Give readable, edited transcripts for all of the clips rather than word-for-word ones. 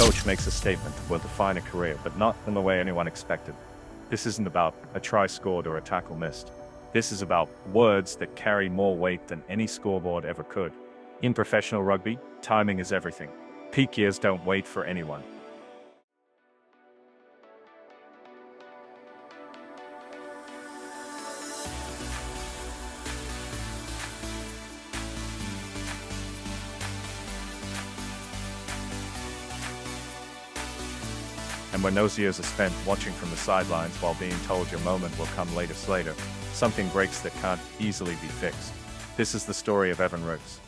coach makes a statement that will define a career, but not in the way anyone expected. This isn't about a try scored or a tackle missed. This is about words that carry more weight than any scoreboard ever could. In professional rugby, timing is everything. Peak years don't wait for anyone. And when those years are spent watching from the sidelines while being told your moment will come later, something breaks that can't easily be fixed. This is the story of Evan Roos,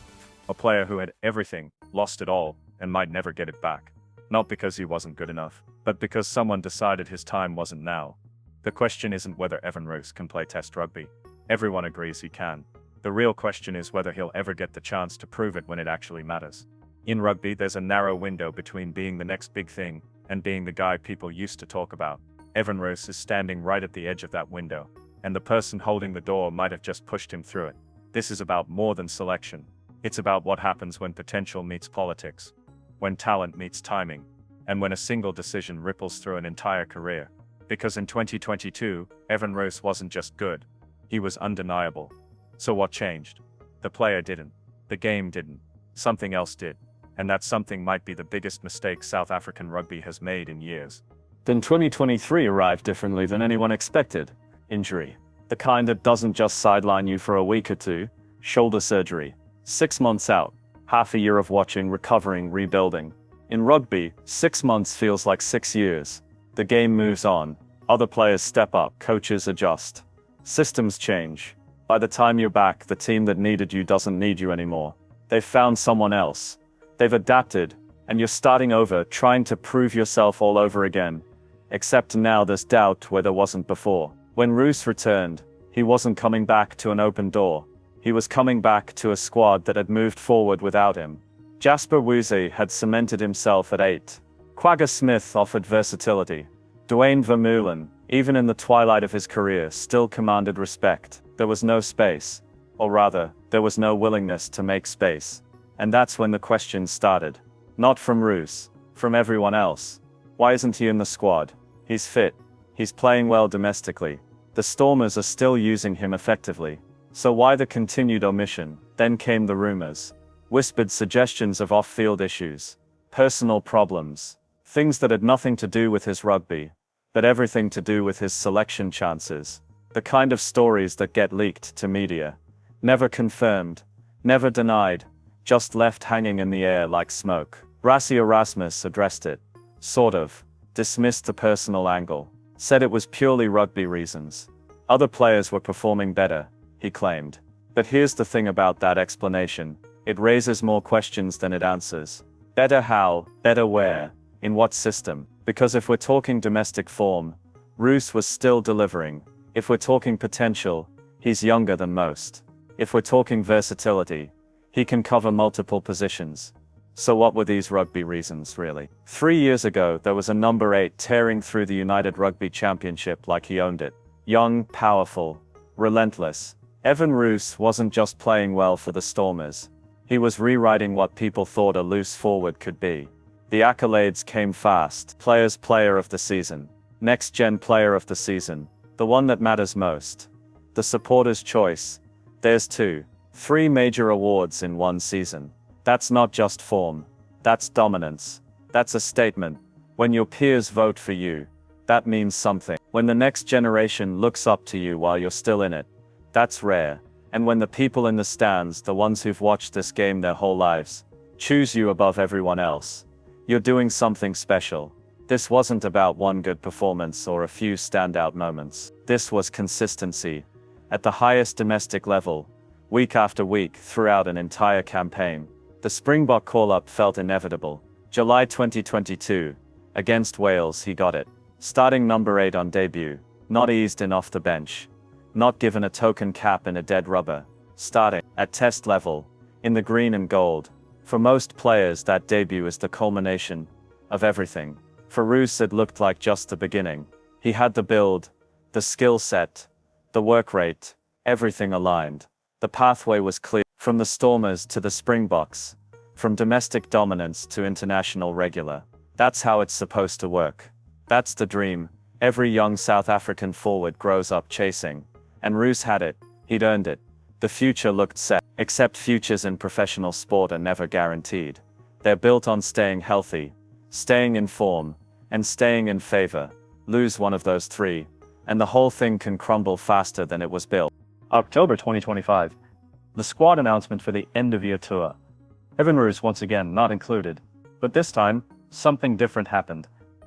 a player who had everything, lost it all, and might never get it back. Not because he wasn't good enough, but because someone decided his time wasn't now. The question isn't whether Evan Roos can play Test rugby. Everyone agrees he can. The real question is whether he'll ever get the chance to prove it when it actually matters. In rugby, there's a narrow window between being the next big thing and being the guy people used to talk about. Evan Roos is standing right at the edge of that window, and the person holding the door might have just pushed him through it. This is about more than selection. It's about what happens when potential meets politics, when talent meets timing, and when a single decision ripples through an entire career. Because in 2022, Evan Roos wasn't just good, he was undeniable. So what changed? The player didn't. The game didn't. Something else did. And that something might be the biggest mistake South African rugby has made in years. Then 2023 arrived differently than anyone expected. Injury. The kind that doesn't just sideline you for a week or two. Shoulder surgery. 6 months out. Half a year of watching, recovering, rebuilding. In rugby, 6 months feels like 6 years. The game moves on. Other players step up, coaches adjust. Systems change. By the time you're back, the team that needed you doesn't need you anymore. They've found someone else. They've adapted, and you're starting over, trying to prove yourself all over again. Except now there's doubt where there wasn't before. When Roos returned, he wasn't coming back to an open door. He was coming back to a squad that had moved forward without him. Jasper Wiese had cemented himself at 8. Quagga Smith offered versatility. Dwayne Vermeulen, even in the twilight of his career, still commanded respect. There was no space. Or rather, there was no willingness to make space. And that's when the questions started. Not from Roos, from everyone else. Why isn't he in the squad? He's fit. He's playing well domestically. The Stormers are still using him effectively. So why the continued omission? Then came the rumors. Whispered suggestions of off-field issues. Personal problems. Things that had nothing to do with his rugby, but everything to do with his selection chances. The kind of stories that get leaked to media. Never confirmed. Never denied. Just left hanging in the air like smoke. Rassie Erasmus addressed it. Sort of. Dismissed the personal angle. Said it was purely rugby reasons. Other players were performing better, he claimed. But here's the thing about that explanation. It raises more questions than it answers. Better how? Better where? In what system? Because if we're talking domestic form, Roos was still delivering. If we're talking potential, he's younger than most. If we're talking versatility, he can cover multiple positions. So what were these rugby reasons, really? 3 years ago, there was a number 8 tearing through the United Rugby Championship like he owned it. Young, powerful, relentless. Evan Roos wasn't just playing well for the Stormers. He was rewriting what people thought a loose forward could be. The accolades came fast. Players' Player of the Season. Next Gen Player of the Season. The one that matters most. The Supporters' Choice. There's 2. 3 major awards in one season. That's not just form. That's dominance. That's a statement. When your peers vote for you, that means something. When the next generation looks up to you while you're still in it, that's rare. And when the people in the stands, the ones who've watched this game their whole lives, choose you above everyone else, you're doing something special. This wasn't about one good performance or a few standout moments. This was consistency. At the highest domestic level, week after week, throughout an entire campaign. The Springbok call-up felt inevitable. July 2022. Against Wales, he got it. Starting number 8 on debut. Not eased in off the bench. Not given a token cap in a dead rubber. Starting at Test level, in the green and gold. For most players, that debut is the culmination of everything. For Roos, it looked like just the beginning. He had the build, the skill set, the work rate, everything aligned. The pathway was clear. From the Stormers to the Springboks. From domestic dominance to international regular. That's how it's supposed to work. That's the dream every young South African forward grows up chasing. And Roos had it. He'd earned it. The future looked set, except futures in professional sport are never guaranteed. They're built on staying healthy, staying in form, and staying in favor. Lose one of those three, and the whole thing can crumble faster than it was built. October 2025. The squad announcement for the end-of-year tour. Evan Roos once again not included. But this time, something different happened.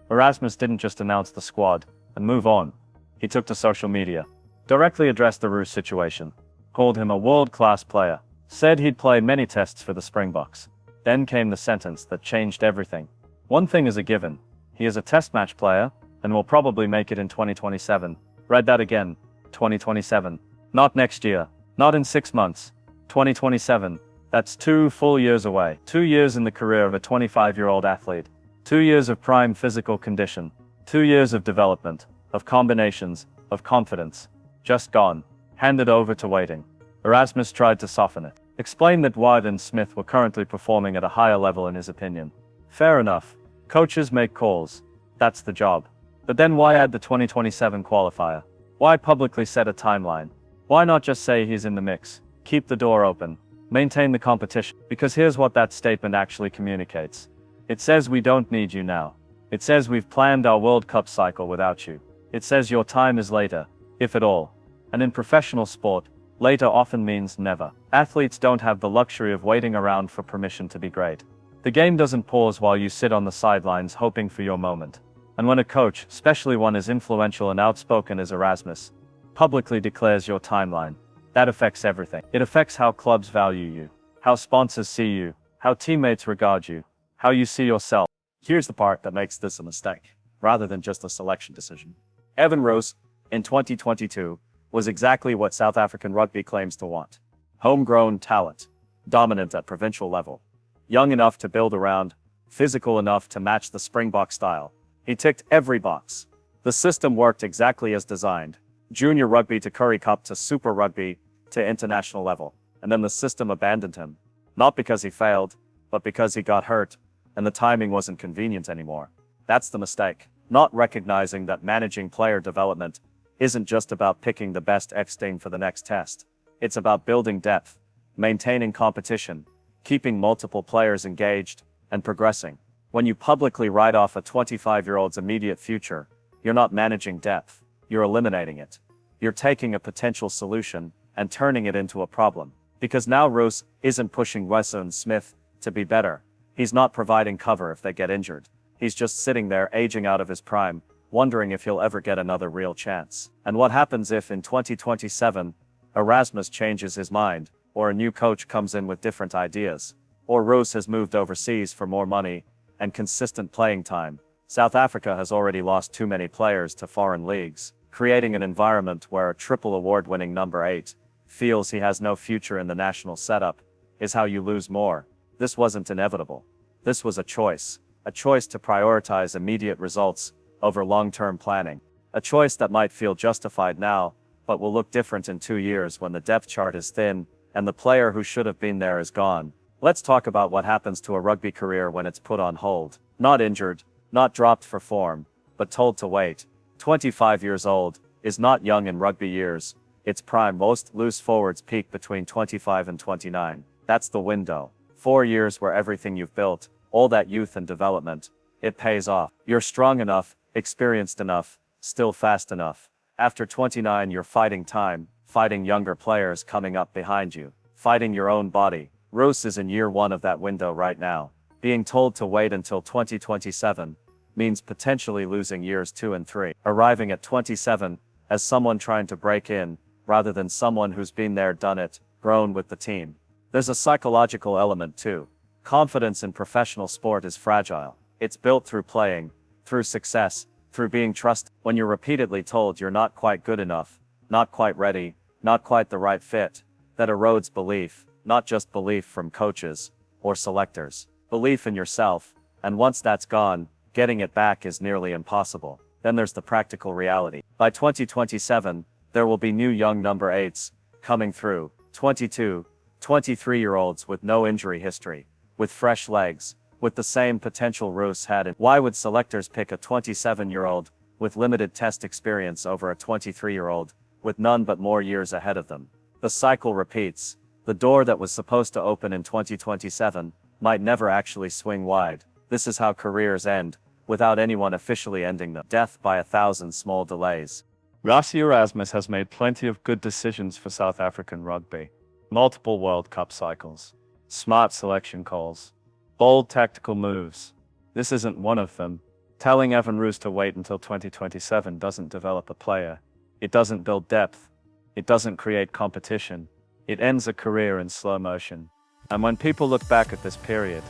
Erasmus didn't just announce the squad and move on. He took to social media, directly addressed the Roos situation, called him a world-class player, said he'd play many tests for the Springboks. Then came the sentence that changed everything. One thing is a given. He is a test match player and will probably make it in 2027. Read that again. 2027. Not next year. Not in 6 months. 2027. That's 2 full years away. 2 years in the career of a 25-year-old athlete. 2 years of prime physical condition. 2 years of development, of combinations, of confidence. Just gone. Handed over to waiting. Erasmus tried to soften it. Explained that Ward and Smith were currently performing at a higher level in his opinion. Fair enough. Coaches make calls. That's the job. But then why add the 2027 qualifier? Why publicly set a timeline? Why not just say he's in the mix? Keep the door open. Maintain the competition. Because here's what that statement actually communicates. It says we don't need you now. It says we've planned our World Cup cycle without you. It says your time is later, if at all. And in professional sport, later often means never. Athletes don't have the luxury of waiting around for permission to be great. The game doesn't pause while you sit on the sidelines hoping for your moment. And when a coach, especially one as influential and outspoken as Erasmus, publicly declares your timeline, that affects everything. It affects how clubs value you, how sponsors see you, how teammates regard you, how you see yourself. Here's the part that makes this a mistake, rather than just a selection decision. Evan Roose, in 2022, was exactly what South African rugby claims to want. Homegrown talent, dominant at provincial level, young enough to build around, physical enough to match the Springbok style. He ticked every box. The system worked exactly as designed. Junior rugby to Currie Cup to Super Rugby to international level. And then the system abandoned him. Not because he failed, but because he got hurt, and the timing wasn't convenient anymore. That's the mistake. Not recognizing that managing player development isn't just about picking the best X-team for the next test. It's about building depth, maintaining competition, keeping multiple players engaged, and progressing. When you publicly write off a 25-year-old's immediate future, you're not managing depth, you're eliminating it. You're taking a potential solution and turning it into a problem. Because now Roos isn't pushing Wesson and Smith to be better. He's not providing cover if they get injured. He's just sitting there aging out of his prime, wondering if he'll ever get another real chance. And what happens if in 2027, Erasmus changes his mind, or a new coach comes in with different ideas, or Roos has moved overseas for more money and consistent playing time? South Africa has already lost too many players to foreign leagues. Creating an environment where a triple award-winning number 8 feels he has no future in the national setup is how you lose more. This wasn't inevitable. This was a choice to prioritize immediate results over long-term planning. A choice that might feel justified now, but will look different in 2 years when the depth chart is thin and the player who should have been there is gone. Let's talk about what happens to a rugby career when it's put on hold. Not injured, not dropped for form, but told to wait. 25 years old is not young in rugby years. It's prime. Most loose forwards peak between 25 and 29. That's the window. 4 years where everything you've built, all that youth and development, it pays off. You're strong enough, experienced enough, still fast enough. After 29, you're fighting time, fighting younger players coming up behind you, fighting your own body. Roos is in year 1 of that window right now. Being told to wait until 2027 means potentially losing years 2 and 3. Arriving at 27 as someone trying to break in, rather than someone who's been there, done it, grown with the team. There's a psychological element too. Confidence in professional sport is fragile. It's built through playing, through success, through being trusted. When you're repeatedly told you're not quite good enough, not quite ready, not quite the right fit, that erodes belief, not just belief from coaches or selectors, belief in yourself, and once that's gone, getting it back is nearly impossible. Then there's the practical reality. By 2027, there will be new young number 8s coming through, 22, 23-year-olds with no injury history, with fresh legs, with the same potential Roos had. Why would selectors pick a 27-year-old with limited test experience over a 23-year-old with none but more years ahead of them? The cycle repeats. The door that was supposed to open in 2027 might never actually swing wide. This is how careers end, without anyone officially ending them. Death by 1,000 small delays. Rassie Erasmus has made plenty of good decisions for South African rugby. Multiple World Cup cycles. Smart selection calls. Bold tactical moves. This isn't one of them. Telling Evan Roos to wait until 2027 doesn't develop a player. It doesn't build depth. It doesn't create competition. It ends a career in slow motion. And when people look back at this period,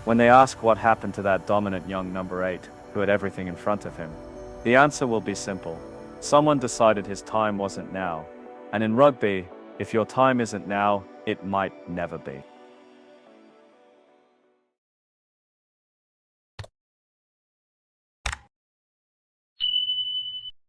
when they ask what happened to that dominant young number 8 who had everything in front of him, the answer will be simple. Someone decided his time wasn't now. And in rugby, if your time isn't now, it might never be.